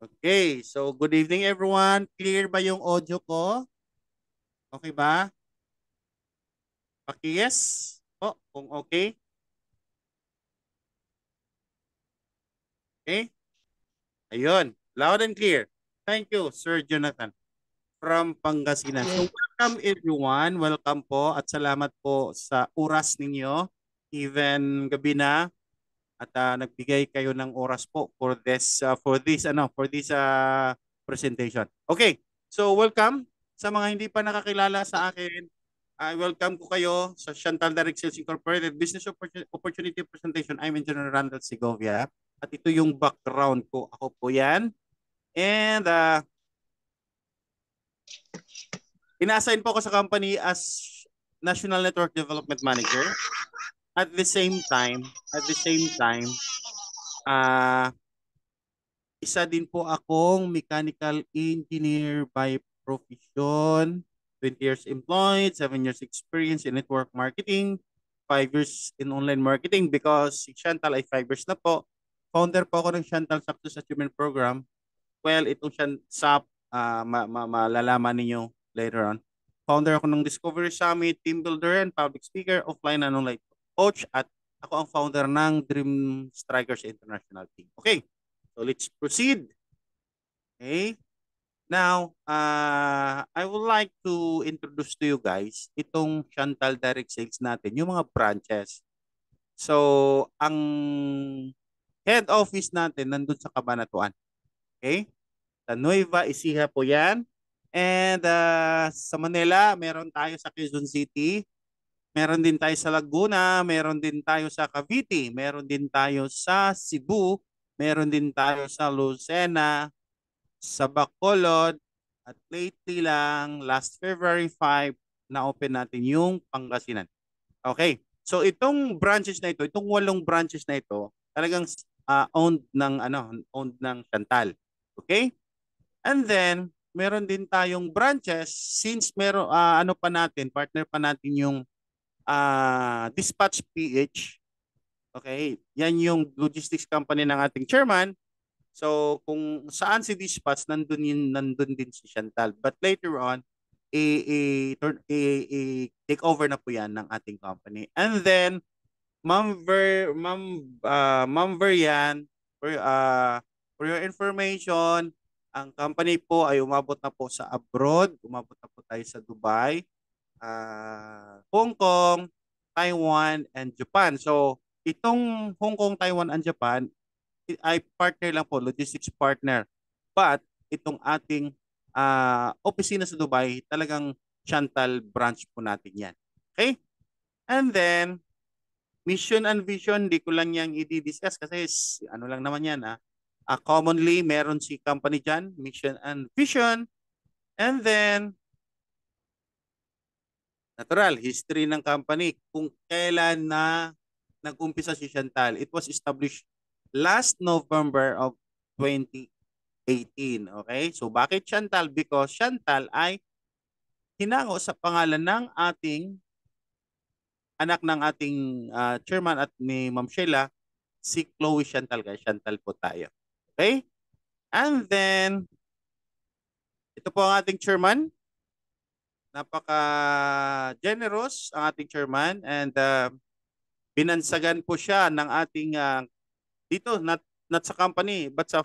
Okay, so good evening everyone. Clear ba yung audio ko? Okay ba? Paki-yes po kung okay. Okay? Ayun, loud and clear. Thank you, Sir Jonathan from Pangasinan. So welcome everyone. Welcome po at salamat po sa oras ninyo. Even gabi na at nagbigay kayo ng oras po for this presentation. Okay. So welcome sa mga hindi pa nakakilala sa akin. I welcome ko kayo sa Chantal Direct Sales Incorporated Business Opportunity Presentation. I'm Engineer Randall Segovia at ito yung background ko. Ako po yan. And ina-assign po ako sa company as National Network Development Manager. At the same time, uh, isa din po akong mechanical engineer by profession. 20 years employed, 7 years experience in network marketing, 5 years in online marketing because si Chantal ay 5 years na po. Founder po ako ng Chantal Success Achievement Program. Well, itong SAP, malalaman ninyo later on. Founder ako ng Discovery Summit, team builder and public speaker, offline and online coach, at ako ang founder ng Dream Strikers International Team. Okay, so let's proceed. Okay. Now, I would like to introduce to you guys itong Chantal Direct Sales natin, yung mga branches. So, ang head office natin nandun sa Cabanatuan. Okay? Sa Nueva Ecija po yan. And sa Manila, meron tayo sa Quezon City. Meron din tayo sa Laguna. Meron din tayo sa Cavite. Meron din tayo sa Cebu. Meron din tayo sa Lucena, sa Bacolod, at lately lang, last February 5, na-open natin yung Pangasinan. Okay. So itong branches na ito, itong 8 branches na ito, talagang owned ng Chantal. Okay? And then meron din tayong branches since meron partner pa natin yung Dispatch PH. Okay? Yan yung logistics company ng ating chairman. So kung saan si Dispatch, nandun din si Chantal. But later on, take over na po yan ng ating company. And then Ma'am Verian, for your information, ang company po ay umabot na po sa abroad. Umabot na po tayo sa Dubai, Hong Kong, Taiwan, and Japan. So itong Hong Kong, Taiwan, and Japan ay partner lang po, logistics partner. But itong ating opisina sa Dubai, talagang Chantal branch po natin yan. Okay? And then, mission and vision, di ko lang yang i-discuss kasi ano lang naman yan. Commonly, meron si company dyan, mission and vision. And then, natural, history ng company. Kung kailan na nag-umpisa si Chantal. It was established last November of 2018. Okay? So bakit Chantal? Because Chantal ay hinango sa pangalan ng ating anak ng ating chairman at ni Ma'am Sheila, si Chloe Chantal. Kaya Chantal po tayo. Okay? And then, ito po ang ating chairman. Napaka-generous ang ating chairman and binansagan po siya ng ating dito, not sa company but sa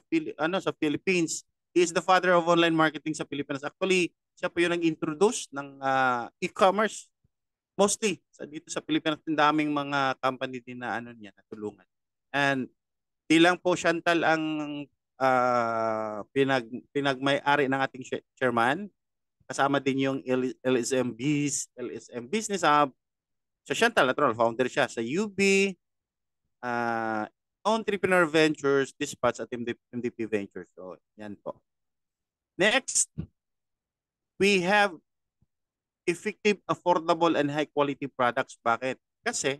Philippines. He is the father of online marketing sa Pilipinas. Actually, siya po yung nag-introduce ng e-commerce mostly dito sa Pilipinas. Ang daming mga company din na niya natulungan. And di lang po Chantal ang pinagmay-ari ng ating chairman. Kasama din yung LSM Business Hub. Sa Chantal, natural, founder siya sa UB, uh, Entrepreneur Ventures, Dispatch at MDP Ventures. So, yan po. Next, we have effective, affordable, and high-quality products. Bakit? Kasi,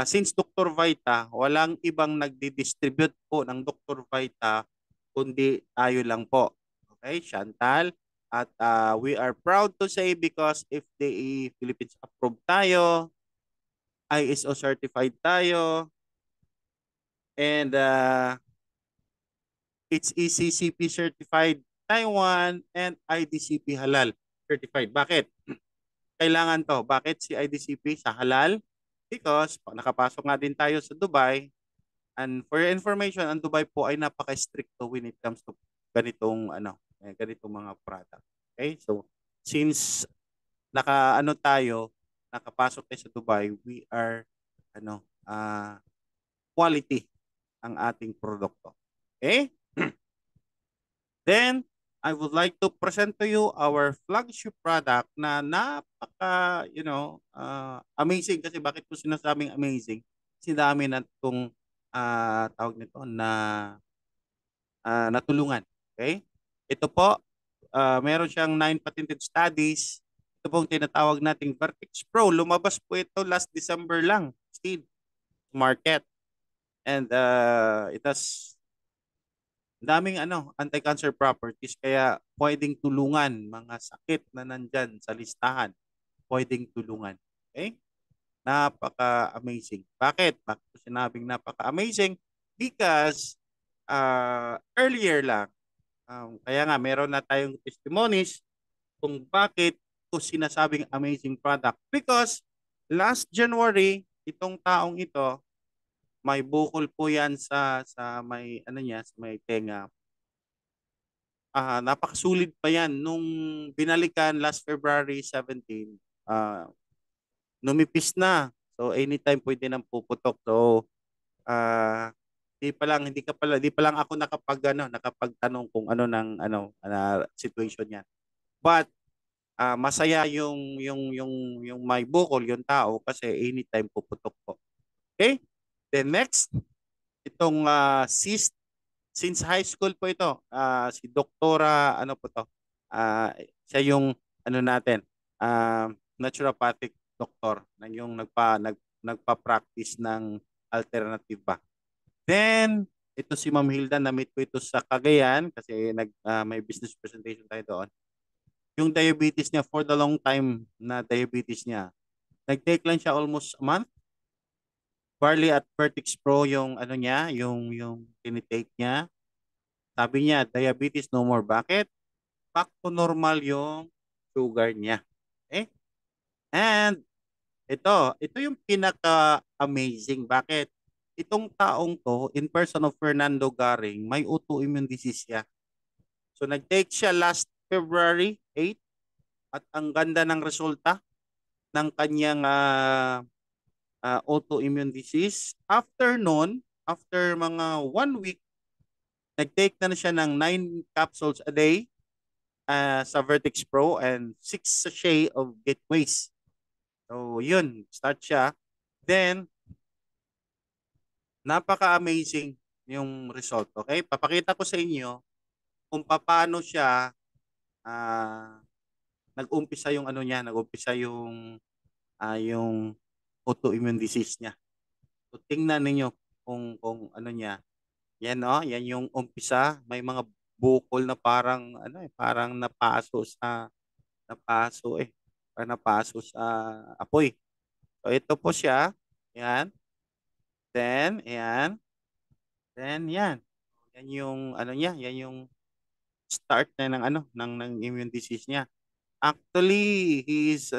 since Dr. Vita, walang ibang nagdi-distribute po ng Dr. Vita, kundi tayo lang po. Okay, Chantal. At we are proud to say because FDA Philippines approved tayo, ISO certified tayo, and It's ECCP certified Taiwan and IDCP halal certified. Bakit? Kailangan to. Bakit si IDCP sa halal? Because nakapasok nga din tayo sa Dubai. And for your information, ang Dubai po ay napaka-stricto when it comes to ganitong ganitong mga product. Okay? So since nakapasok tayo sa Dubai, we are quality ang ating produkto. Okay? Then I would like to present to you our flagship product na napaka, amazing. Kasi bakit po sinasabing amazing? Kasi dami na itong tawag nito na natulungan. Okay? Ito po, meron siyang 9 patented studies. Ito pong tinatawag nating Vertex Pro. Lumabas po ito last December lang. Steve, market. And it has daming anti-cancer properties kaya pwedeng tulungan mga sakit na nandyan sa listahan. Pwedeng tulungan. Okay? Napaka-amazing. Bakit? Bakit ko sinabing napaka-amazing? Because earlier lang, kaya nga meron na tayong testimonies kung bakit ko sinasabing amazing product. Because last January, itong taong ito, may bukol po yan sa may sa may tenga. Napakasulit pa yan nung binalikan last February 17. Numipis na. So anytime pwede nang puputok. So di pa lang ako nakapagtanong kung situation niya. But masaya yung may bukol yung tao kasi anytime puputok po. Okay? Then next, itong cyst, since high school po ito, si Doktora, po to, siya yung natin, naturopathic doctor na yung nagpa-practice ng alternative ba. Then, ito si Ma'am Hilda, na-meet ko ito sa Cagayan kasi may business presentation tayo doon. Yung diabetes niya, for the long time na diabetes niya, nag-take lang siya almost a month. Barley at Vertex Pro yung niya, yung tinitake niya. Sabi niya, diabetes no more. Bakit? Back to normal yung sugar niya. Okay? And ito yung pinaka-amazing. Bakit? Itong taong to, in person of Fernando Garing, may autoimmune disease siya. So nag-take siya last February 8 at ang ganda ng resulta ng kanyang autoimmune disease. After noon, after mga 1 week, nag-take na siya ng 9 capsules a day sa Vertex Pro and 6 sachet of Gateways. So, yun. Start siya. Then, napaka-amazing yung result. Okay? Papakita ko sa inyo kung paano siya nag-umpisa yung nag-umpisa yung autoimmune disease niya. So, tingnan ninyo kung niya. Yan yan yung umpisa. May mga bukol na parang parang napaso sa apoy. So ito po siya. Yan. Then yan. Then yan. Yan yung niya, yan yung start na ng immune disease niya. Actually, he is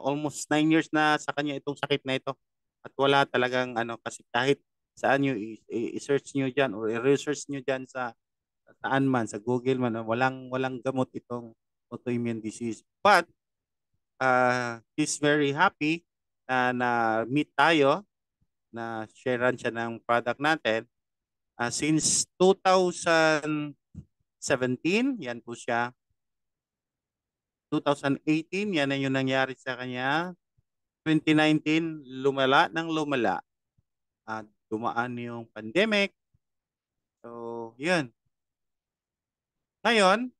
almost 9 years na sa kanya itong sakit na ito. At wala talagang kasi kahit saan nyo i-search nyo dyan or i-research nyo dyan sa saan man, sa Google man, walang gamot itong autoimmune disease. But he's very happy na meet tayo, na sharean siya ng product natin. Since 2017, yan po siya. 2018, yan na yung nangyari sa kanya. 2019, lumala ng lumala. Dumaan yung pandemic. So, yun. Ngayon,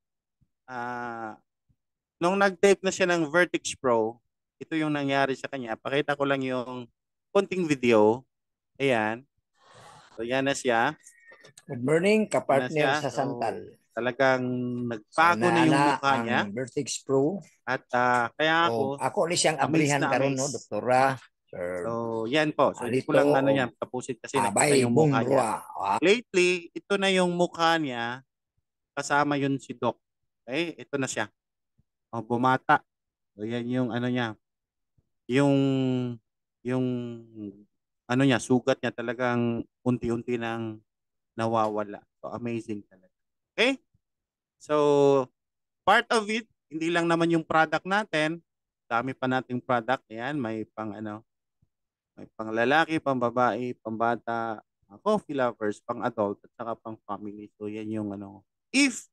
nung nag-take na siya ng Vertex Pro, ito yung nangyari sa kanya. Pakita ko lang yung konting video. Ayan. So, yan na siya. Good morning, kapartner sa So, Santal. talagang nagbago na yung mukha niya. Vertex Pro. At kaya ako ni siyang ablihan karon no, doktora. So So, yan po. So, hindi ko Alito lang o yan tapusin kasi nakita abay yung mukha niya. bungrua. Lately, ito na yung mukha niya. Kasama yun si Doc. Okay? Ito na siya. Bumata. So, yan yung ano niya. Yung yung ano niya, sugat niya talagang unti-unti nang nawawala. So, amazing talaga. Okay? So, part of it, hindi lang naman yung product natin. Dami pa nating product. Ayan, may pang ano, may pang lalaki, pang babae, pang bata, coffee lovers, pang adult, at saka pang family. So, yan yung ano. If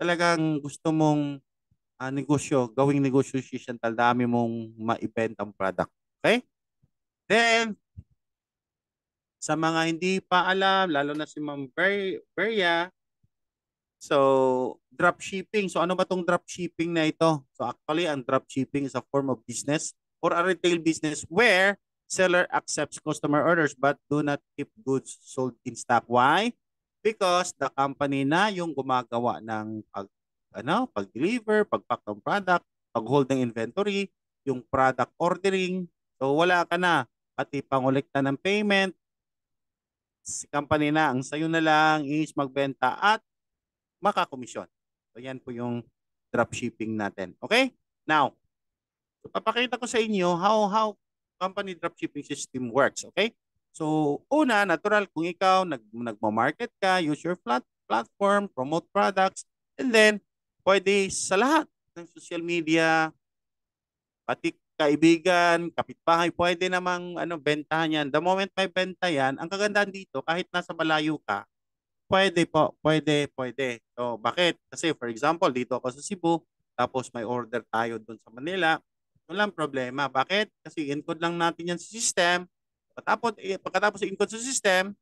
talagang gusto mong negosyo, gawing negosyo si Chantal, dami mong maibentang product. Okay? Then, sa mga hindi pa alam, lalo na si Ma'am Beria, so drop shipping. So ano ba tong drop shipping na ito? So actually, ang drop shipping is a form of business or a retail business where seller accepts customer orders but do not keep goods sold in stock. Why? Because the company na yung gumagawa ng pag-deliver, pag-pack ng product, pag-hold ng inventory, yung product ordering. So wala ka na. Pati pangolekta ng payment, si company na. Ang sayo na lang is magbenta at makakomisyon. So yan po yung dropshipping natin. Okay? Now, so papakita ko sa inyo how company dropshipping system works. Okay? So, una, natural, kung ikaw nagma-market ka, use your platform, promote products, and then, pwede sa lahat ng social media, pati kaibigan, kapitbahay, pwede namang bentahan yan. The moment may benta yan, ang kagandahan dito, kahit nasa malayo ka, pwede po, pwede. So, bakit? Kasi for example, dito ako sa Cebu, tapos may order tayo doon sa Manila, walang problema. Bakit? Kasi encode lang natin yan sa system. Pagkatapos i-encode sa system,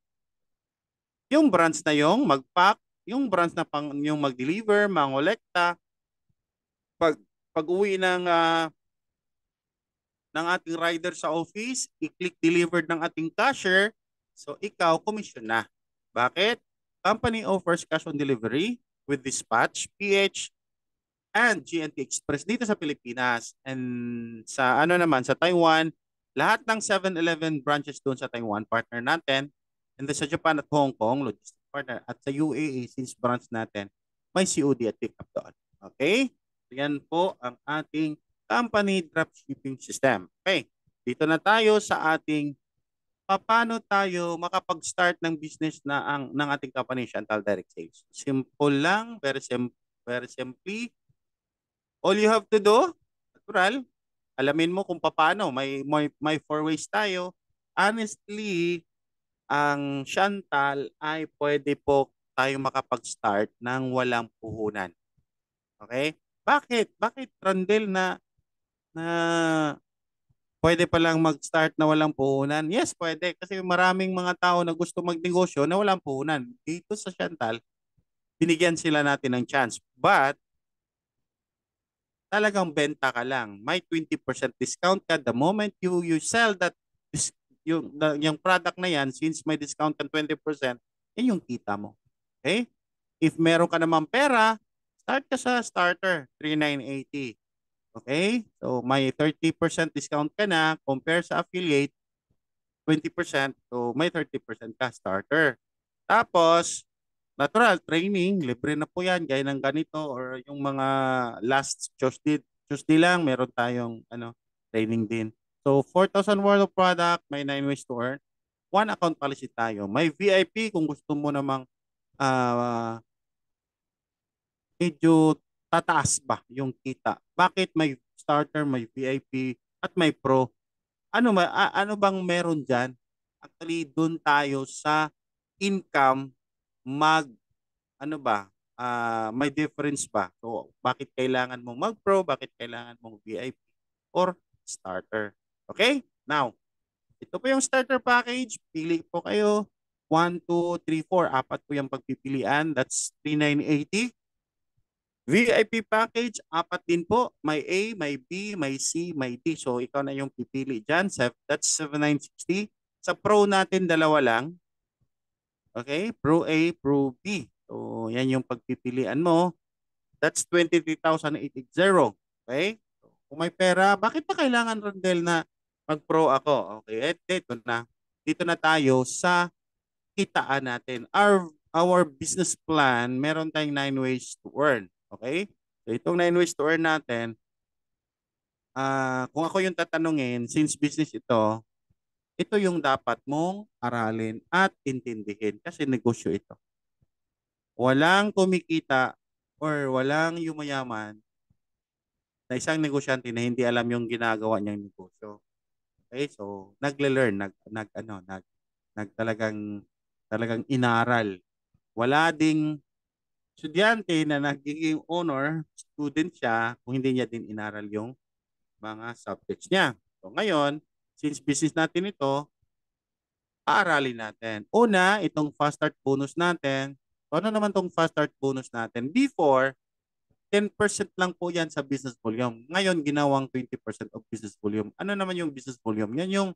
yung branch na yung mag-pack, yung branch na yung mag-deliver, mangolekta, pag pag-uwi ng ating rider sa office, i-click delivered ng ating cashier, so ikaw, commission na. Bakit? Company offers cash on delivery with Dispatch, PH, and GNT Express dito sa Pilipinas. And sa naman, sa Taiwan, lahat ng 7-Eleven branches doon sa Taiwan, partner natin. And then sa Japan at Hong Kong, logistic partner. At sa UAE, since branch natin, may COD at pick up doon. Okay? Yan po ang ating company dropshipping system. Okay, dito na tayo sa ating paano tayo makapag-start ng business ng ating company, Chantal Direct Sales. Simple lang, very simply. All you have to do, natural, alamin mo kung paano. May four ways tayo. Honestly, ang Chantal ay pwede po tayo makapag-start ng walang puhunan. Okay? Bakit? Bakit, Randel, na pwede palang mag-start na walang puhunan? Yes, pwede. Kasi maraming mga tao na gusto magnegosyo na walang puhunan. Dito sa Chantal, binigyan sila natin ng chance. But, talagang benta ka lang. May 20% discount ka the moment you sell that yung product na yan, since may discount ka 20%, yan yung kita mo. Okay? If meron ka naman pera, start ka sa starter, 3,980. Okay? So may 30% discount ka na compare sa affiliate, 20%. So may 30% ka starter. Tapos, natural training, libre na po yan, gaya ng ganito or yung mga last Tuesday lang, meron tayong training din. So 4,000 worth of product, may 9 ways to earn. One account policy tayo. May VIP kung gusto mo namang uh, medyo tataas ba yung kita. Bakit may starter, may VIP, at may pro? Ano bang meron dyan? Actually, dun tayo sa income mag, may difference ba? So, bakit kailangan mong mag-pro? Bakit kailangan mong VIP or starter? Okay? Now, ito po yung starter package. Pili po kayo. 1, 2, 3, 4. Apat po yung pagpipilian. That's 3,980. VIP package, apat din po. May A, may B, may C, may D. So, ikaw na yung pipili dyan. That's 7,960. Sa Pro natin, dalawa lang. Okay? Pro A, Pro B. So, yan yung pagpipilian mo. That's 23,880. Okay? So, kung may pera, bakit pa kailangan, Rondel, na Mag-pro ako. Okay, dito na tayo sa kitaan natin. Our business plan, meron tayong 9 ways to earn. Okay? So itong 9 ways to earn natin, kung ako yung tatanungin, since business ito yung dapat mong aralin at intindihin kasi negosyo ito. Walang kumikita or walang yumayaman na isang negosyante na hindi alam yung ginagawa niyang negosyo. Okay? So, nagle-learn, talagang inaral. Wala ding estudyante na nagiging honor student siya kung hindi niya din inaral yung mga subjects niya. So, ngayon, since business natin ito, aaralin natin. Una, itong fast start bonus natin. So, ano naman itong fast start bonus natin? Before, 10% lang po yan sa business volume. Ngayon, ginawang 20% of business volume. Ano naman yung business volume? Yan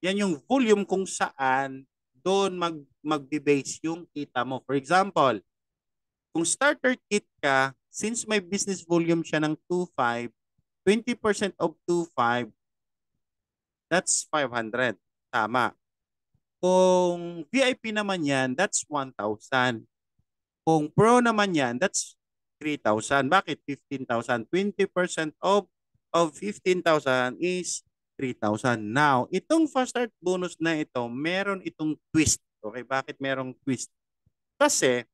yung volume kung saan doon magbe-base yung kita mo. For example, kung starter kit ka, since may business volume siya ng 2.5, 20% of 2.5, that's 500. Tama. Kung VIP naman yan, that's 1,000. Kung Pro naman yan, that's 3,000. Bakit 15,000? 20% of 15,000 is 3,000. Now, itong fast start bonus na ito, meron itong twist. Okay, bakit merong twist? Kasi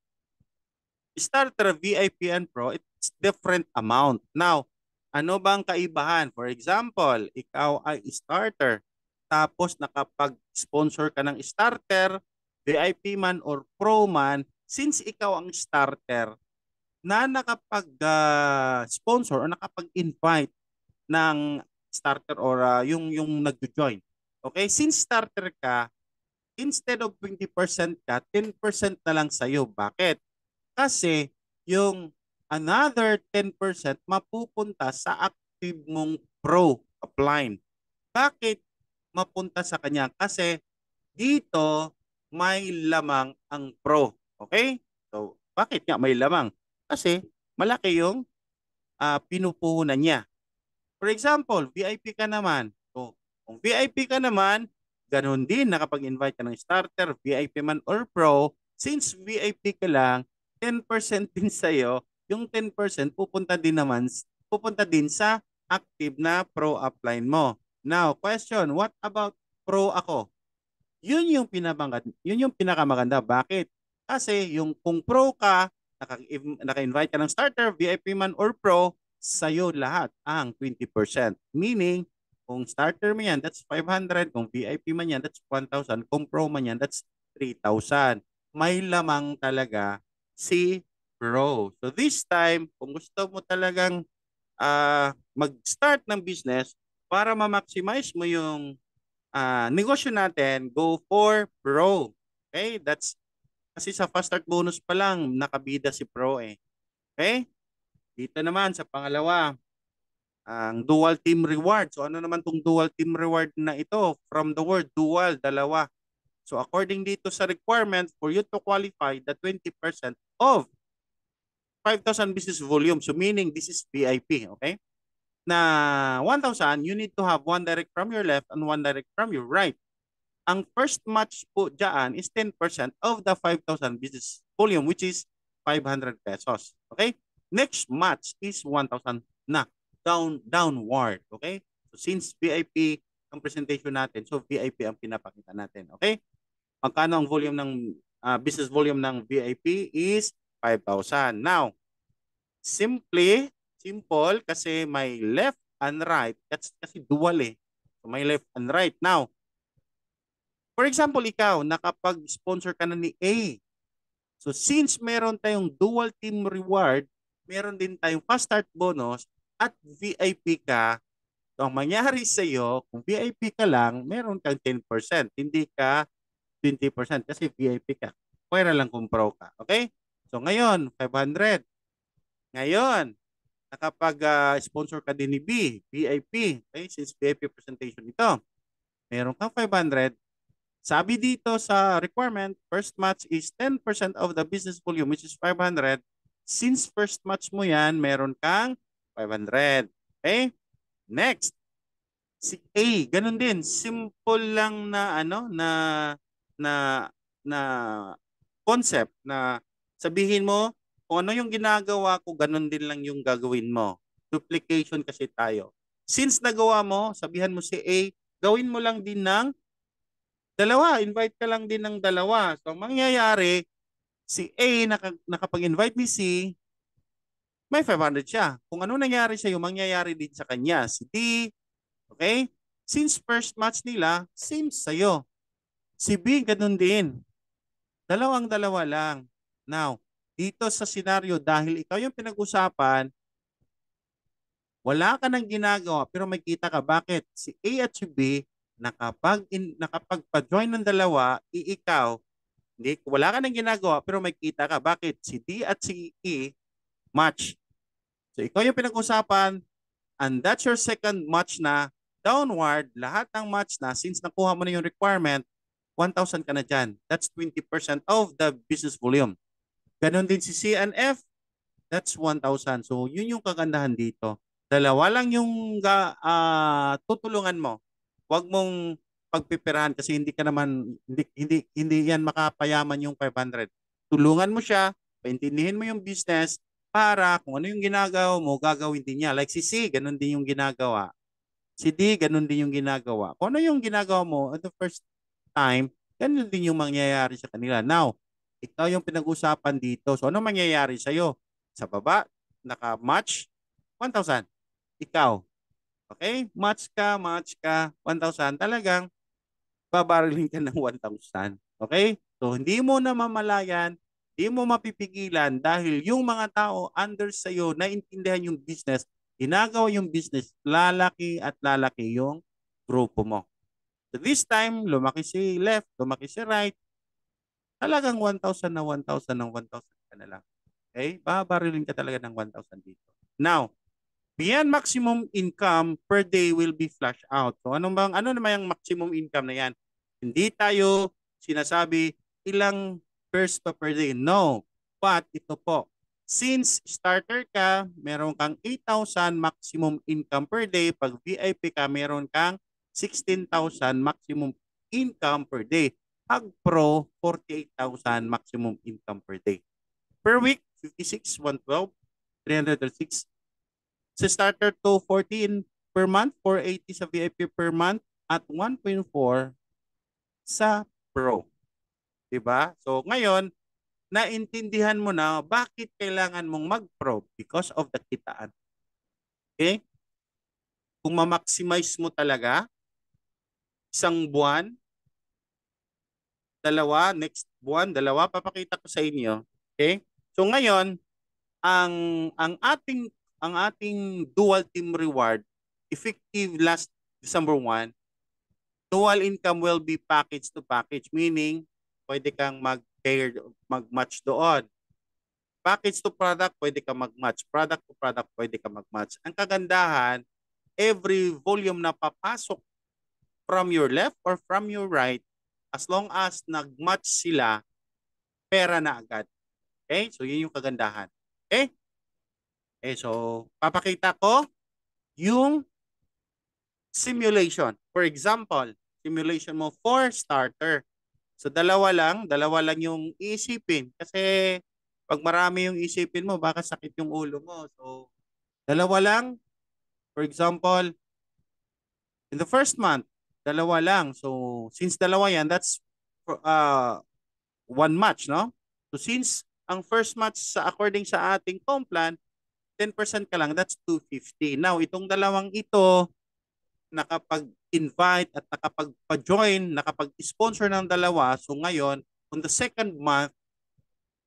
starter, VIP, and Pro, it's different amount. Now, ano bang kaibahan? For example, ikaw ay starter, tapos nakapag-sponsor ka ng starter, VIP man or Pro man, since ikaw ang starter, na nakapag-sponsor or nakapag-invite ng starter or yung nagjo-join. Okay? Since starter ka, instead of 20% ka, 10% na lang sa'yo. Bakit? Kasi yung another 10% mapupunta sa active mong pro upline. Bakit mapunta sa kanya? Kasi dito may lamang ang pro. Okay? So, bakit nga may lamang? Kasi malaki yung pinupuhunan niya. For example, VIP ka naman. So, kung VIP ka naman, ganun din nakapag-invite ka ng starter, VIP man or pro, since VIP ka lang, 10% din sa'yo, yung 10% pupunta din sa active na pro upline mo. Now, question, what about pro ako? Yun yung pinakamaganda. Bakit? Kasi yung kung pro ka, naka-invite ka ng starter, VIP man or pro, sa'yo lahat ang 20%. Meaning, kung starter mo yan, that's 500. Kung VIP man yan, that's 1,000. Kung pro man yan, that's 3,000. May lamang talaga si pro. So this time, kung gusto mo talagang mag-start ng business para ma-maximize mo yung negosyo natin, go for Pro. Okay? Kasi sa fast start bonus pa lang, nakabida si Pro eh. Okay? Dito naman sa pangalawa, ang dual team reward. So ano naman tong dual team reward na ito? From the word dual, dalawa. So according dito sa requirement, for you to qualify the 20% of 5,000 business volume. So meaning this is VIP. Okay? Na 1,000, you need to have one direct from your left and one direct from your right. Ang first match po dyan is 10% of the 5,000 business volume, which is 500 pesos. Okay? Next match is 1,000 na downward. Okay? So since VIP ang presentation natin, so VIP ang pinapakita natin. Okay? Magkano ang volume ng business volume ng VIP is 5,000. Now, simple kasi may left and right. That's kasi dual eh. So may left and right. Now, for example, ikaw, nakapag-sponsor ka na ni A. So since meron tayong dual team reward, meron din tayong fast start bonus at VIP ka, so ang mangyari sa iyo, kung VIP ka lang, meron kang 10%. Hindi ka 20% kasi VIP ka. Pwera lang kung pro ka. Okay? So ngayon, 500. Ngayon, nakapag-sponsor ka din ni B, VIP. Okay? Since VIP presentation ito, meron kang 500. Sabi dito sa requirement, first match is 10% of the business volume, which is 500. Since first match mo yan, meron kang 500. Okay? Next, Si A, ganun din. Simple lang na ano na na concept na sabihin mo kung ano yung ginagawa ko, ganun din lang yung gagawin mo. Duplication kasi tayo. Since nagawa mo, sabihan mo si A, gawin mo lang din ng dalawa. Invite ka lang din ng dalawa. So, mangyayari, si A nakapag-invite ni C, may 500 siya. Kung ano nangyari sa iyo, mangyayari din sa kanya. Si D, okay? Since first match nila, same sa'yo. Si B, ganun din. Dalawang dalawa lang. Now, dito sa senaryo, dahil ikaw yung pinag-usapan, wala ka nang ginagawa, pero may kita ka. Bakit? Si A at si B, nakapagpa-join ng dalawa, ikaw, hindi, wala ka nang ginagawa, pero may kita ka. Bakit? Si D at si E, match. So, ikaw yung pinag-usapan, and that's your second match na downward, lahat ng match na, since nakuha mo na yung requirement, 1,000 ka na dyan. That's 20% of the business volume. Ganon din si C and F, that's 1,000. So, yun yung kagandahan dito. Dalawa lang yung tutulungan mo. Huwag mong pagpipirahan kasi hindi ka naman, hindi yan makapayaman yung 500. Tulungan mo siya, paintindihin mo yung business para kung ano yung ginagawa mo, gagawin din niya. Like si C, ganun din yung ginagawa. Si D, ganun din yung ginagawa. Kung ano yung ginagawa mo at the first time, ganun din yung mangyayari sa kanila. Now, ikaw yung pinag-usapan dito. So, ano mangyayari sa'yo? Sa baba, naka-match, 1,000. Ikaw, okay? Match ka, 1,000. Talagang babarilin ka ng 1,000. Okay? So, hindi mo na mamalayan, hindi mo mapipigilan dahil yung mga tao under sa'yo, naintindihan yung business, ginagawa yung business, lalaki at lalaki yung grupo mo. So this time, lumaki si left, lumaki si right, talagang 1,000 na 1,000 ng 1,000 ka na lang. Okay? Babarilin ka talaga ng 1,000 dito. Now, beyond maximum income per day will be flash out. So ano naman yung maximum income na yan? Hindi tayo sinasabi ilang first pa per day. No. But ito po, since starter ka, meron kang 8,000 maximum income per day. Pag VIP ka, meron kang 16,000 maximum income per day. Pag pro, 48,000 maximum income per day. Per week, 56, 112, 336. Sa starter to 14 per month, 480 sa VIP per month, at 1.4 sa Pro. Diba? So ngayon, naintindihan mo na bakit kailangan mong mag-Pro because of the kitaan. Okay? Kung ma-maximize mo talaga, isang buwan, dalawa, next buwan, dalawa, papakita ko sa inyo. Okay? So ngayon, ang ang ating dual team reward effective last December 1, dual income will be package to package, meaning pwede kang mag-match doon. Package to product, pwede kang mag-match. Product to product, pwede kang mag-match. Ang kagandahan, every volume na papasok from your left or from your right, as long as nag-match sila, pera na agad. Okay? So, yun yung kagandahan. Okay? Okay, so, papakita ko yung simulation. For example, simulation mo for starter. So dalawa lang yung iisipin. Kasi pag marami yung isipin mo, baka sakit yung ulo mo. So dalawa lang. For example, in the first month, dalawa lang. So since dalawa yan, that's uh, one match, no? So since ang first match sa according sa ating comp plan, 10% ka lang, that's 250. Now, itong dalawang ito, nakapag-invite at nakapag-join, nakapag-sponsor ng dalawa. So ngayon, on the second month,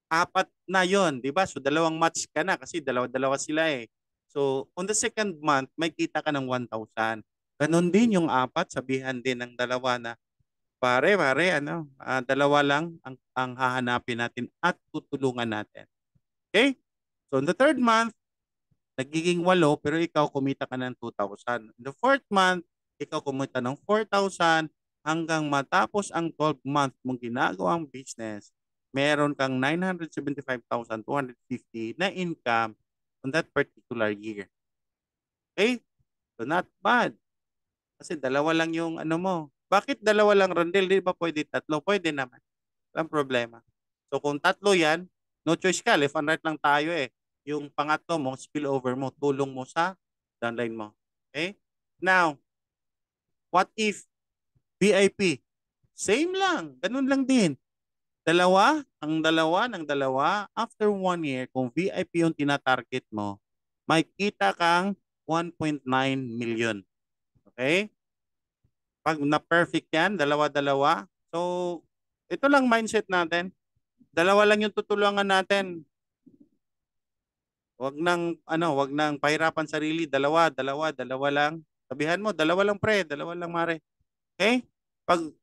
apat na yon, di ba? So dalawang match ka na kasi dalawa-dalawa sila eh. So on the second month, may kita ka ng 1,000. Ganon din yung apat, sabihan din ng dalawa na pare, dalawa lang ang hahanapin natin at tutulungan natin. Okay? So on the third month, nagiging 8 pero ikaw kumita ka ng 2,000. In the fourth month, ikaw kumita ng 4,000 hanggang matapos ang 12 month mong ginagawang business, meron kang 975,250 na income on that particular year. Okay? So not bad. Kasi dalawa lang yung ano mo. Bakit dalawa lang, Randel? Di ba pwede tatlo? Pwede naman. Walang problema. So kung tatlo yan, no choice ka. Left and right lang tayo eh. Yung pangatlo mo, spillover mo, tulong mo sa downline mo. Okay? Now, what if VIP? Same lang. Ganun lang din. Dalawa, ang dalawa ng dalawa, after 1 year, kung VIP yung tinatarget mo, may kita kang 1.9 million. Okay? Pag na-perfect yan, dalawa-dalawa. So, ito lang mindset natin. Dalawa lang yung tutulungan natin. Wag nang pahirapan sarili. Dalawa, dalawa, dalawa lang. Sabihan mo, dalawa lang pre, dalawa lang mare. Okay? Pag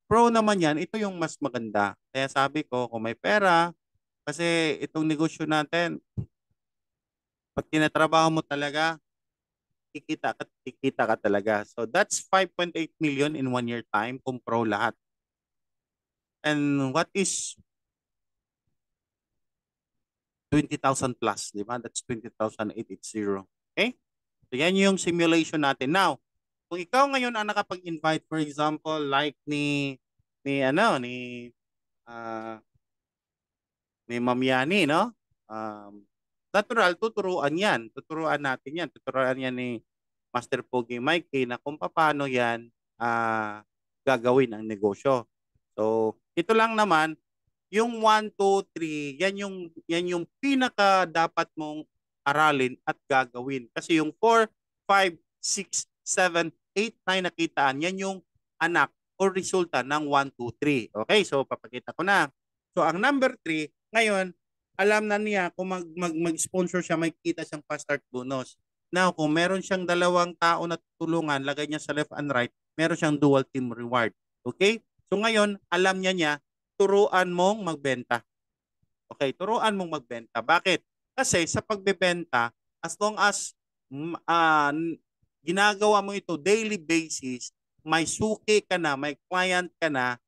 pro naman yan, ito yung mas maganda. Kaya sabi ko, kung may pera, kasi itong negosyo natin, pag tinatrabaho mo talaga, kikita ka talaga. So that's 5.8 million in 1 year time kung pro lahat. And what is 20,000 plus, di ba? That's 20,880. Okay? So yan yung simulation natin. Now, kung ikaw ngayon ang nakapag-invite, for example, like ni ah, ni Ma'am Yani, no? Natural, tuturuan yan. Tuturuan natin yan. Tuturuan yan ni Master Pogi Mikey na kung paano yan gagawin ang negosyo. So, ito lang naman, yung 1, 2, 3, yan yung pinaka dapat mong aralin at gagawin. Kasi yung 4, 5, 6, 7, 8, 9 nakitaan, yan yung anak o resulta ng 1, 2, 3. Okay, so papakita ko na. So ang number 3, ngayon, alam na niya kung mag-sponsor siya, may kita siyang fast start bonus. Now, kung meron siyang dalawang tao na tutulungan, lagay niya sa left and right, meron siyang dual team reward. Okay? So ngayon, alam niya, turuan mong magbenta. Okay, turuan mong magbenta. Bakit? Kasi sa pagbebenta, as long as ginagawa mo ito daily basis, may suki ka na, may client ka na,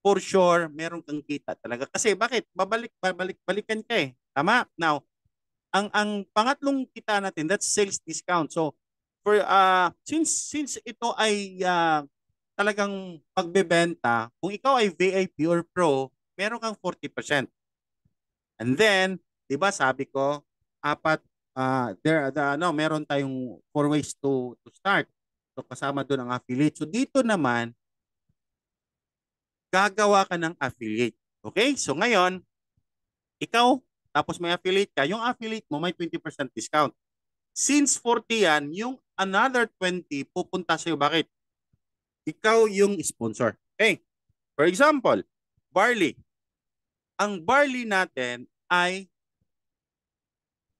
for sure, meron kang kita talaga. Kasi bakit? Balikan ka eh. Tama? Now, ang pangatlong kita natin, that's sales discount. So, for since ito ay talagang pagbebenta, kung ikaw ay VIP or pro, meron kang 40%. And then, 'di ba sabi ko, apat meron tayong 4 ways to start. So kasama doon ang affiliate. So dito naman gagawa ka ng affiliate. Okay? So ngayon, ikaw tapos may affiliate ka, yung affiliate mo may 20% discount. Since 40 yan, yung another 20 pupunta sa'yo. Bakit? Ikaw yung sponsor. Okay? For example, barley. Ang barley natin ay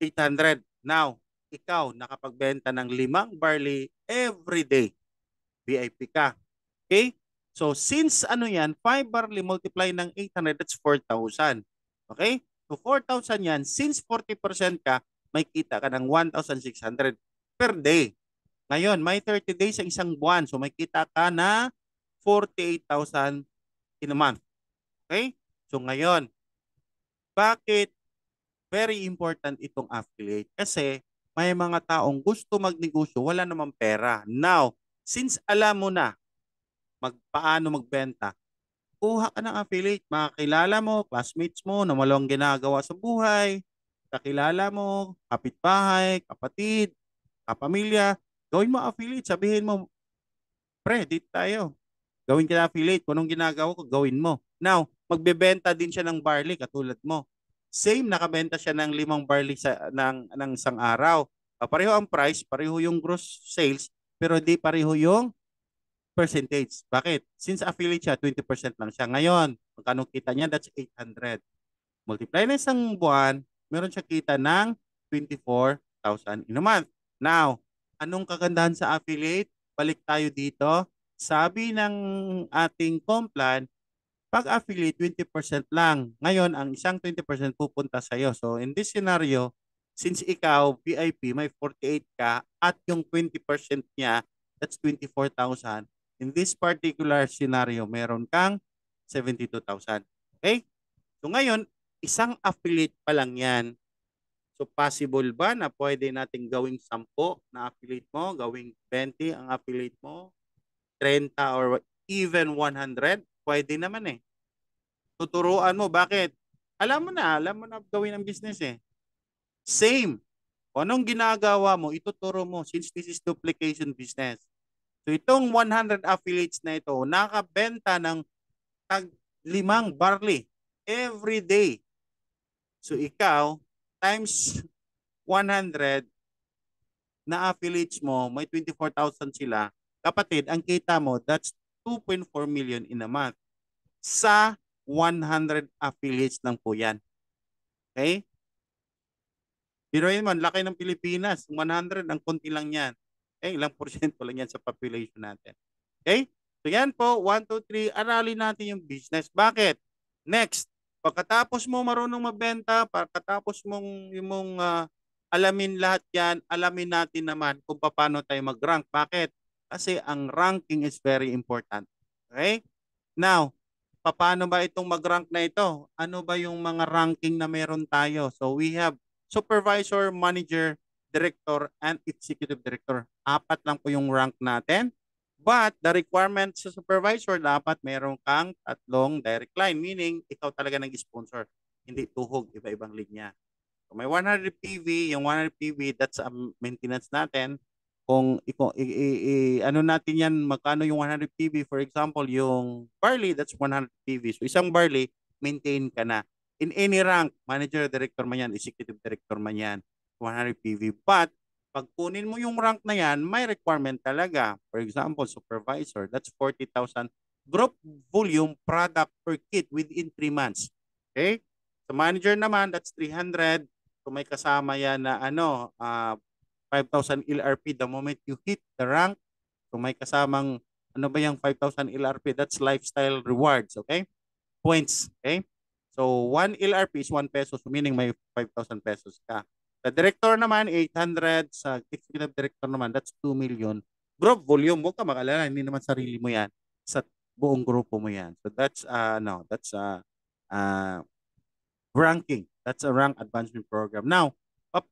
800. Now, ikaw nakapagbenta ng 5 barley every day. VIP ka. Okay? So, since ano yan, 5 barley multiply ng 800, that's 4,000. Okay? So, 4,000 yan. Since 40% ka, may kita ka ng 1,600 per day. Ngayon, may 30 days sa isang buwan. So, may kita ka na 48,000 in a month. Okay? So, ngayon, bakit very important itong affiliate? Kasi may mga taong gusto magnegosyo, wala namang pera. Now, since alam mo na paano magbenta, kuha ka ng affiliate. Makakilala mo, classmates mo na walang ginagawa sa buhay, kakilala mo, kapitbahay, kapatid, kapamilya, gawin mo affiliate. Sabihin mo, pre, dito tayo. Gawin ka na affiliate. Kung anong ginagawa ko, gawin mo. Now, magbebenta din siya ng barley katulad mo. Same, nakabenta siya ng 5 barley ng isang araw. Pareho ang price, pareho yung gross sales, pero di pareho yung percentage. Bakit? Since affiliate siya, 20% lang siya. Ngayon, magkano kita niya? That's 800. Multiply na isang buwan, meron siya kita ng 24,000 in a month. Now, anong kagandahan sa affiliate? Balik tayo dito. Sabi ng ating complan, pag affiliate, 20% lang. Ngayon, ang isang 20% pupunta sa iyo. So, in this scenario, since ikaw, VIP, may 48 ka, at yung 20% niya, that's 24,000. In this particular scenario, meron kang 72,000. Okay? So, ngayon, isang affiliate pa lang yan. So, possible ba na pwede nating gawing 10 na affiliate mo, gawing 20 ang affiliate mo? 30 or even 100, pwede naman eh. Tuturuan mo, bakit? Alam mo na gawin ang business eh. Same. Kung anong ginagawa mo, ituturo mo since this is duplication business. So itong 100 affiliates na ito, nakabenta ng tag 5 barley every day. So ikaw, times 100 na affiliates mo, may 24,000 sila. Kapatid, ang kita mo, that's 2.4 million in a month. Sa 100 affiliates lang po yan. Okay? Biruin mo, laki ng Pilipinas. 100, ang konti lang yan. Okay? Ilang porsyento lang yan sa population natin. Okay? So yan po, 1, 2, 3, aralin natin yung business. Bakit? Next, pagkatapos mo marunong magbenta, pagkatapos mong alamin lahat yan, alamin natin naman kung paano tayo mag-rank. Bakit? Kasi ang ranking is very important. Okay? Now, paano ba itong mag-rank na ito? Ano ba yung mga ranking na meron tayo? So we have supervisor, manager, director, and executive director. 4 lang po yung rank natin. But the requirement sa supervisor, dapat meron kang 3 direct line. Meaning, ikaw talaga nag-sponsor. Hindi tuhog, iba-ibang linya. So may 100 PV, yung 100 PV, that's a maintenance natin. Kung ano natin yan, magkano yung 100 PV, for example, yung barley, that's 100 PV. So isang barley, maintain ka na. In any rank, manager, director man yan, executive director man yan, 100 PV. But, pag kunin mo yung rank na yan, may requirement talaga. For example, supervisor, that's 40,000 group volume product per kit within 3 months. Okay? So manager naman, that's 300. Kung may kasama yan na 5,000 LRP the moment you hit the rank. Kung may kasamang ano ba yung 5,000 LRP, that's lifestyle rewards, okay? Points, okay? So 1 LRP is 1 peso, so meaning may 5,000 pesos ka. Sa director naman, 800. Sa executive director naman, that's 2 million. Group volume, huwag ka mag-alala, hindi naman sarili mo yan. Sa buong grupo mo yan. So that's, ranking. That's a rank advancement program. Now,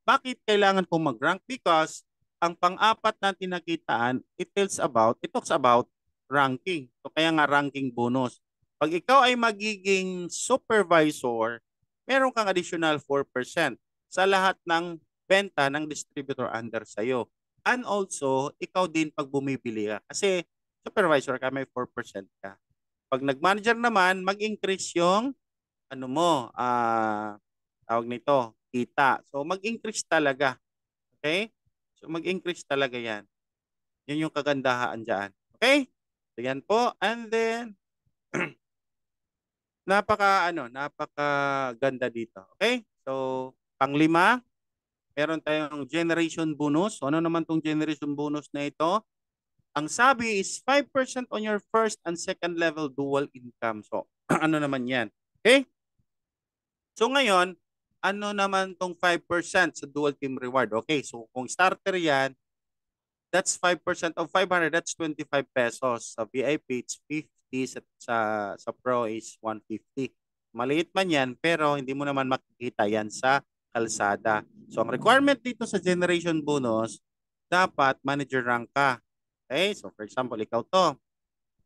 bakit kailangan kong mag-rank? Because ang pang-apat na tinakitaan, it talks about ranking. So kaya nga ranking bonus. Pag ikaw ay magiging supervisor, meron kang additional 4% sa lahat ng benta ng distributor under sa'yo. And also, ikaw din pag bumibili ka. Kasi supervisor ka, may 4% ka. Pag nag-manager naman, mag-increase yung tawag nito, kita. So mag-increase talaga. Okay? So mag-increase talaga yan. Yan yung kagandahan dyan. Okay? So yan po. And then, napaka ganda dito. Okay? So, pang-5, meron tayong generation bonus. So, ano naman tong generation bonus na ito? Ang sabi is 5% on your first and second level dual income. So, ano naman yan? Okay? So ngayon, ano naman tong 5% sa dual team reward? Okay, so kung starter yan, that's 5% of 500, that's 25 pesos. Sa VIP, it's 50. Sa Pro is 150. Maliit man yan, pero hindi mo naman makikita yan sa kalsada. So ang requirement dito sa generation bonus, dapat manager rank ka. Okay, so for example, ikaw to.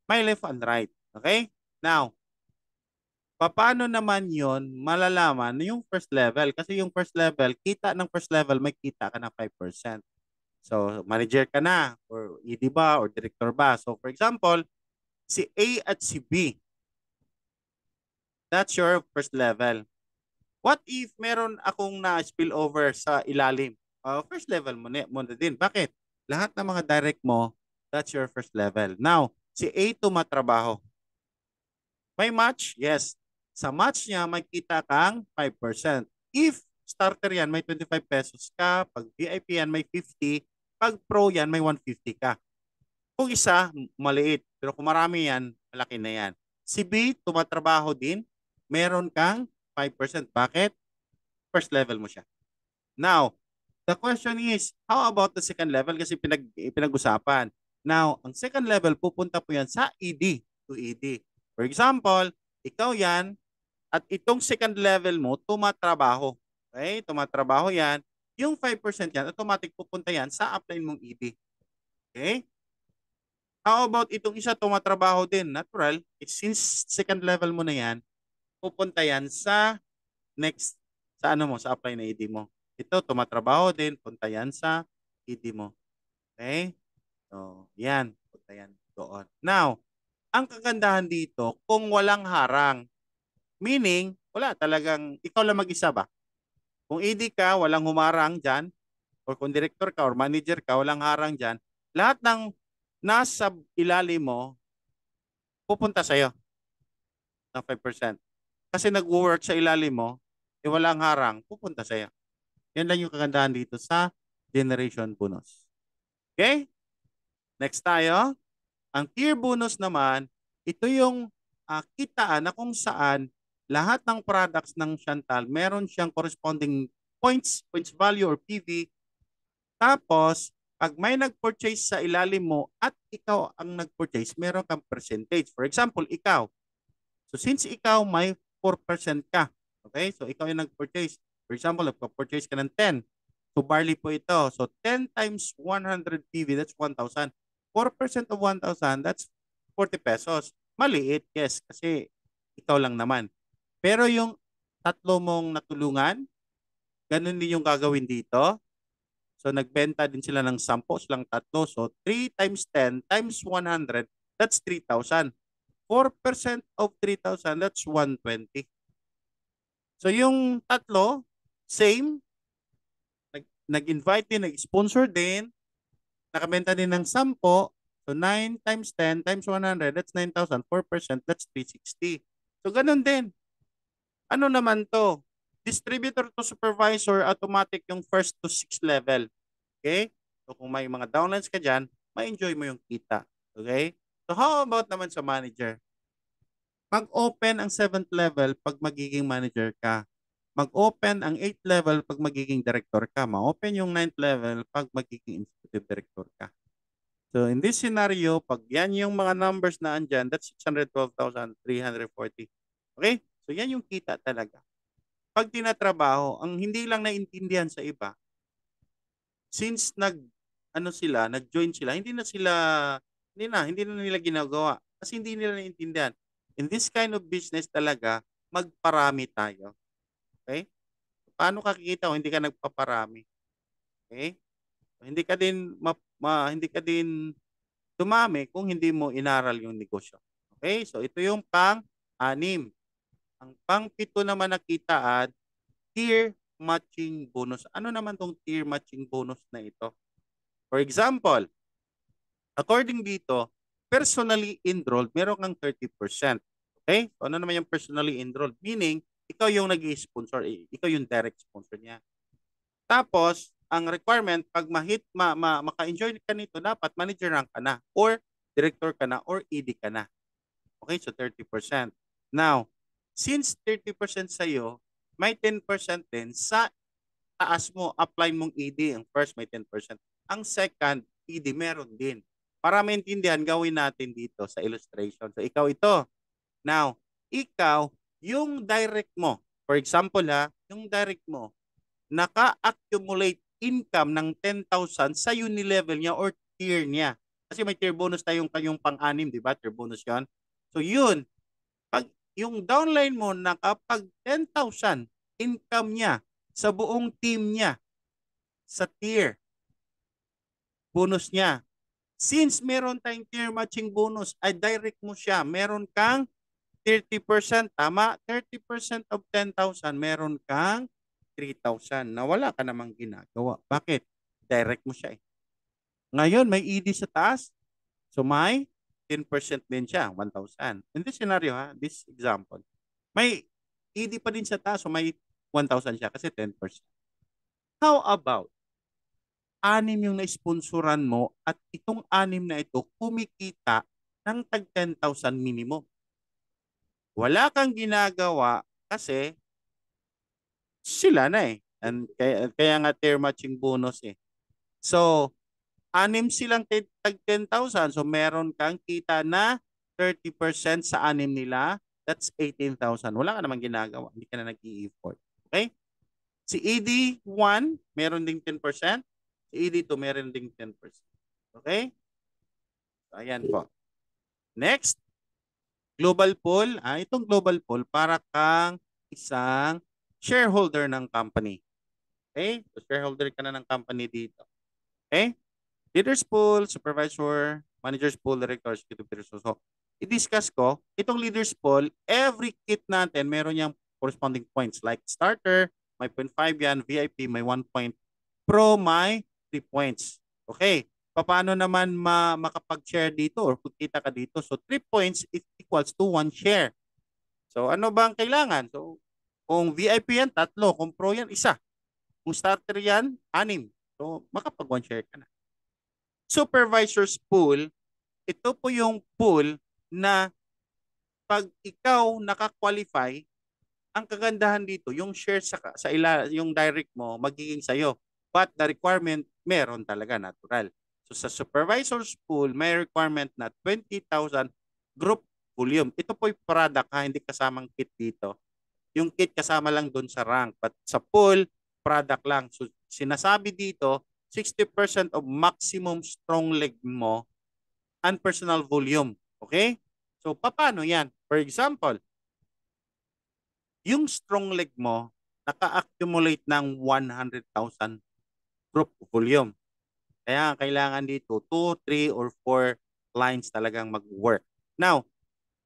May left and right. Okay, now, paano naman yon malalaman yung first level? Kasi yung first level, kita ng first level, may kita ka ng 5%. So, manager ka na, or ED ba, or director ba. So, for example, si A at si B, that's your first level. What if meron akong na-spill over sa ilalim? First level mo na din. Bakit? Lahat ng mga direct mo, that's your first level. Now, si A tumatrabaho. May match? Yes. Sa match niya, may kita kang 5%. If starter yan, may 25 pesos ka. Pag VIP yan, may 50. Pag pro yan, may 150 ka. Kung isa, maliit. Pero kung marami yan, malaki na yan. Si B, tumatrabaho din. Meron kang 5%. Bakit? First level mo siya. Now, the question is, how about the second level? Kasi pinag-usapan. Now, ang second level, pupunta po yan sa ED to ED. For example, ikaw yan, at itong second level mo, tumatrabaho. Okay? Tumatrabaho yan. Yung 5% yan, automatic pupunta yan sa upline mong ED. Okay? How about itong isa tumatrabaho din? Natural, since second level mo na yan, pupunta yan sa next, sa ano mo, sa apply na ED mo. Ito, tumatrabaho din, punta yan sa ED mo. Okay? So, yan, punta yan doon. Now, ang kagandahan dito, kung walang harang, meaning, wala talagang, ikaw lang mag-isa ba? Kung ED ka, walang humarang dyan, or kung director ka or manager ka, walang harang dyan, lahat ng nasa ilalim mo, pupunta sa'yo ng 5%. Kasi nag-work sa ilalim mo, walang harang, pupunta sa'yo. Yan lang yung kagandahan dito sa generation bonus. Okay? Next tayo. Ang tier bonus naman, ito yung kitaan na kung saan lahat ng products ng Chantal, meron siyang corresponding points value or PV. Tapos, pag may nag-purchase sa ilalim mo at ikaw ang nag-purchase, meron kang percentage. For example, ikaw. So, since ikaw may 4% ka, okay? So, ikaw yung nag-purchase. For example, nag-purchase ka ng 10. So, barley po ito. So, 10 times 100 PV, that's 1,000. 4% of 1,000, that's 40 pesos. Maliit, yes, kasi ikaw lang naman. Pero yung tatlo mong natulungan, ganun din yung gagawin dito. So, nagbenta din sila ng 10 silang tatlo. So, 3 times 10 times 100, that's 3,000. 4% of 3,000, that's 120. So, yung tatlo, same. Nag-invite din, nag-sponsor din, nakabenta din ng 10. So, 9 times 10 times 100, that's 9,000. 4%, that's 360. So, ganun din. Ano naman to? Distributor to supervisor, automatic yung first to 6th level. Okay? So, kung may mga downlines ka dyan, ma-enjoy mo yung kita. Okay? So, how about naman sa manager? Mag-open ang 7th level pag magiging manager ka. Mag-open ang 8th level pag magiging director ka. Ma-open yung 9th level pag magiging executive director ka. So, in this scenario, pag yan yung mga numbers na andyan, that's 612,340. Okay? So, yan yung kita talaga. Pag tinatrabaho, ang hindi lang naintindihan sa iba, since nag-join sila, hindi na nila ginagawa. Kasi hindi nila naintindihan. In this kind of business talaga, magparami tayo. Okay? Paano kakikita kung hindi ka nagpaparami? Okay? Hindi ka din dumami kung hindi mo inaral yung negosyo. Okay? So ito yung pang-anim. Ang pang-pito naman na kitaan, tier matching bonus. Ano naman tong tier matching bonus na ito? For example, according dito, personally enrolled, meron kang 30%. Okay? So ano naman yung personally enrolled? Meaning, ikaw yung nag-sponsor, ikaw yung direct sponsor niya. Tapos, ang requirement, pag maka-enjoy ka nito, dapat manager rank ka na, or director ka na, or ED ka na. Okay, so 30%. Now, since 30% sa'yo, may 10% din sa taas mo, apply mong ED. Ang first, may 10%. Ang second, ED, meron din. Para maintindihan, gawin natin dito sa illustration. So, ikaw ito. Now, ikaw, yung direct mo, for example yung direct mo, naka-accumulate income ng 10,000 sa uni-level niya or tier niya. Kasi may tier bonus tayong kanyang pang-anim, di ba? Tier bonus yan. So yun, pag yung downline mo nakapag 10,000 income niya sa buong team niya, sa tier bonus niya, since meron tayong tier matching bonus, ay direct mo siya, meron kang 30%, tama? 30% of 10,000, meron kang 3,000 na wala ka namang ginagawa. Bakit? Direct mo siya eh. Ngayon, may ED sa taas. So, may 10% din siya, 1,000. In this scenario, this example, may ED pa din sa taas. So, may 1,000 siya kasi 10%. How about, anim yung na-sponsoran mo at itong anim na ito kumikita ng tag 10,000 minimum. Wala kang ginagawa kasi sila na eh. And kaya nga tier matching bonus eh. So, anim silang tag 10,000. So, meron kang kita na 30% sa anim nila. That's 18,000. Wala ka namang ginagawa. Hindi ka na nag-i-effort. Okay? Si ED1, meron ding 10%. Si ED2, meron ding 10%. Okay? So, ayan po. Next, global pool. Itong global pool para kang isang shareholder ng company. Okay? So, shareholder ka na ng company dito. Okay? Leaders pool, supervisor, managers pool, director, executive director. So, i-discuss ko, itong leaders pool, every kit natin, meron yung corresponding points. Like starter, may 0.5 yan, VIP, may 1 point, pro, may 3 points. Okay. Paano naman makapag-share dito or kung kita ka dito? So, 3 points is equals to 1 share. So, ano ba ang kailangan? So, kung VIP yan, 3. Kung pro yan, 1. Kung starter yan, 6. So, makapag 1 share ka na. Supervisor's pool, ito po yung pool na pag ikaw naka-qualify, ang kagandahan dito, yung share yung direct mo, magiging sa'yo. But the requirement, meron talaga, natural. So sa supervisor's pool, may requirement na 20,000 group volume. Ito po yung product, hindi kasamang kit dito. Yung kit kasama lang doon sa rank. But sa pool, product lang. So sinasabi dito, 60% of maximum strong leg mo and personal volume. Okay? So, paano yan? For example, yung strong leg mo, naka-accumulate ng 100,000 group volume. Kaya kailangan dito 2, 3, or 4 lines talagang mag-work. Now,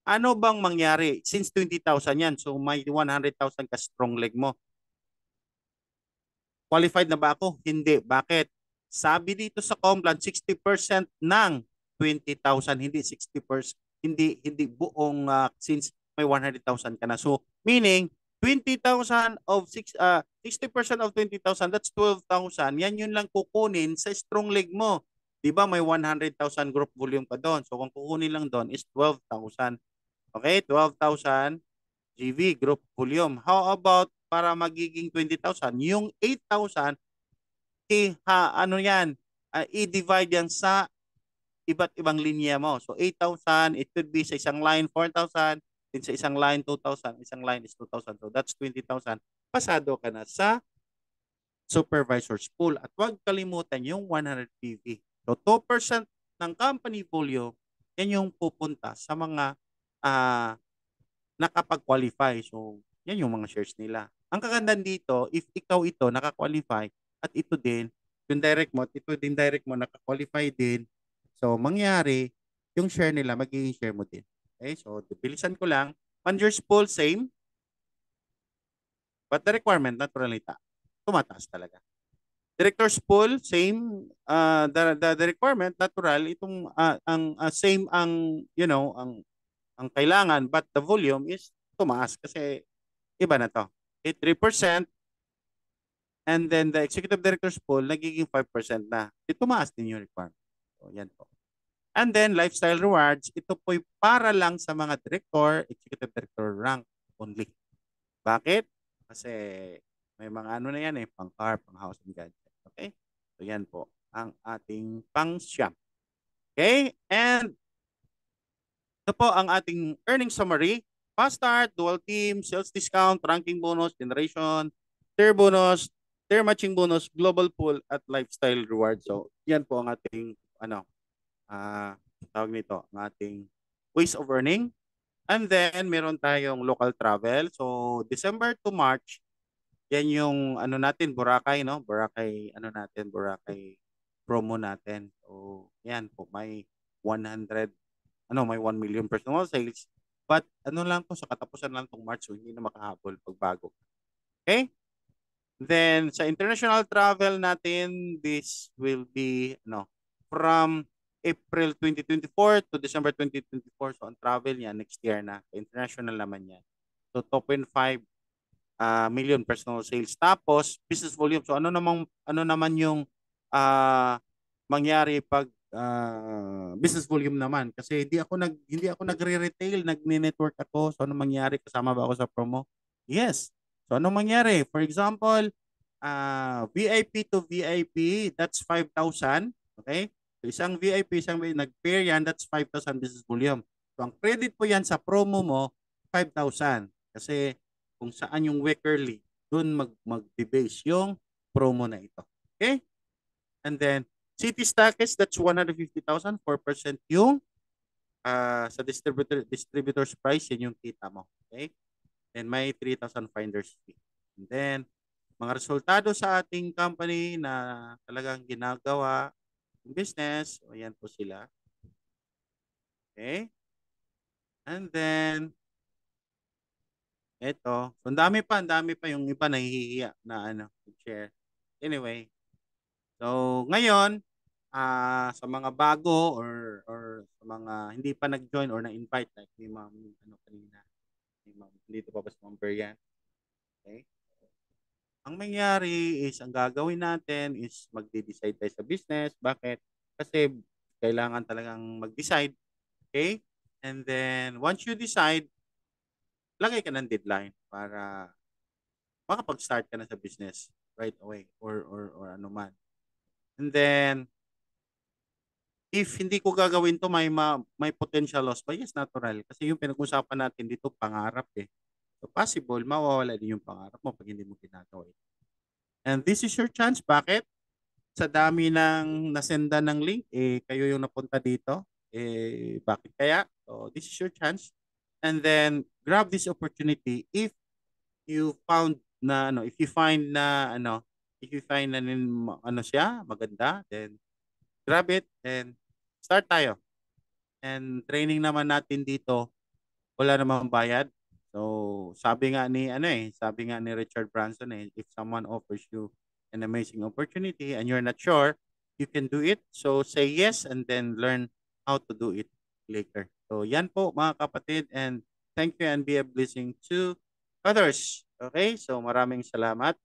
ano bang mangyari? Since 20,000 yan, so may 100,000 ka strong leg mo. Qualified na ba ako? Hindi. Bakit? Sabi dito sa Complan, 60% ng 20,000, hindi 60%, hindi buong since may 100,000 ka na. So, meaning 20,000 of 60% of 20,000, that's 12,000. Yan yun lang kukunin sa strong leg mo. 'Di ba may 100,000 group volume ka doon. So, kung kukunin lang doon is 12,000. Okay? 12,000 GV group volume. How about para magiging 20,000? Yung 8,000 ano yan, i-divide yan sa iba't ibang linya mo. So 8,000, it could be sa isang line 4,000, din sa isang line 2,000, isang line is 2,000. So that's 20,000. Pasado ka na sa supervisor's pool. At huwag kalimutan yung 100 PV. So 2% ng company volume, yan yung pupunta sa mga nakapag-qualify. So yan yung mga shares nila. Ang kagandahan dito, if ikaw ito naka-qualify at ito din, yung direct mo at ito din direct mo naka-qualify din, so mangyari, yung share nila, magiging share mo din. Okay, so bilisan ko lang. Manager's pool, same. But the requirement, naturally, tumataas talaga. Director's pool, same. The requirement, natural, itong same ang, ang kailangan, but the volume is tumaas kasi iba na to. Okay, 3%, and then the executive director's pool, nagiging 5% na. Tumaas din yung requirement. So, yan po. And then, lifestyle rewards, ito po'y para lang sa mga director, executive director rank only. Bakit? Kasi may mga ano na yan pang car, pang house and gadget. Okay? So, yan po ang ating pang-siyam. Okay? And ito po ang ating earning summary. Fast start, dual team, sales discount, ranking bonus, generation, tier bonus, tier matching bonus, global pool, at lifestyle reward. So, yan po ang ating, tawag nito, ang ating ways of earning. And then, meron tayong local travel. So, December to March, yan yung natin, Boracay, no? Boracay, Boracay promo natin. So, yan po, may 100, may 1 million personal sales. But lang po, sa katapusan lang itong March, so hindi na makahabol pagbago. Okay? Then, sa international travel natin, this will be, from April 2024 to December 2024. So, ang travel niya, next year na. International naman yan. So, 2.5 million personal sales. Tapos, business volume. So, ano naman yung mangyari pag business volume naman? Kasi hindi ako nagre-retail, nag-network ako. So, ano mangyari? Kasama ba ako sa promo? Yes. So, ano mangyari? For example, VIP to VIP, that's 5,000. Okay? So, isang VIP, nag-pair yan, that's 5,000 business volume. So, ang credit po yan sa promo mo, 5,000. Kasi, kung saan yung weekly, doon mag-base yung promo na ito. Okay? And then, City Stackers, that's 150,000, 4% yung sa distributor's price, yan yung kita mo. Okay? And may 3,000 finders fee. And then, mga resultado sa ating company na talagang ginagawa yung business, o yan po sila. Okay? And then, eto, so ang dami pa yung iba nahihiya na share. Anyway, so ngayon, sa mga bago or sa mga hindi pa nag-join or na-invite like ni Ma'am kanina, ni Ma'am dito pa ba si Ma'am Berian? Okay? Ang mangyari is ang gagawin natin is magde-decide tayo sa business. Bakit? Kasi kailangan talagang mag-decide. Okay? And then once you decide, lagay ka ng deadline para makapag-start ka na sa business right away or ano man. And then if hindi ko gagawin to, may potential loss ba? Yes, natural. Kasi yung pinag-usapan natin dito, pangarap eh. So possible, mawawala din yung pangarap mo pag hindi mo ginagawa. And this is your chance. Bakit? Sa dami ng nasenda ng link, kayo yung napunta dito. Bakit kaya? So this is your chance. And then grab this opportunity if you found na if you find na if you find na siya, maganda, then grab it and start tayo. And training naman natin dito, wala namang bayad. So, sabi nga ni Richard Branson if someone offers you an amazing opportunity and you're not sure, you can do it. So, say yes and then learn how to do it later. So, yan po mga kapatid and thank you and be a blessing to others. Okay? So, maraming salamat.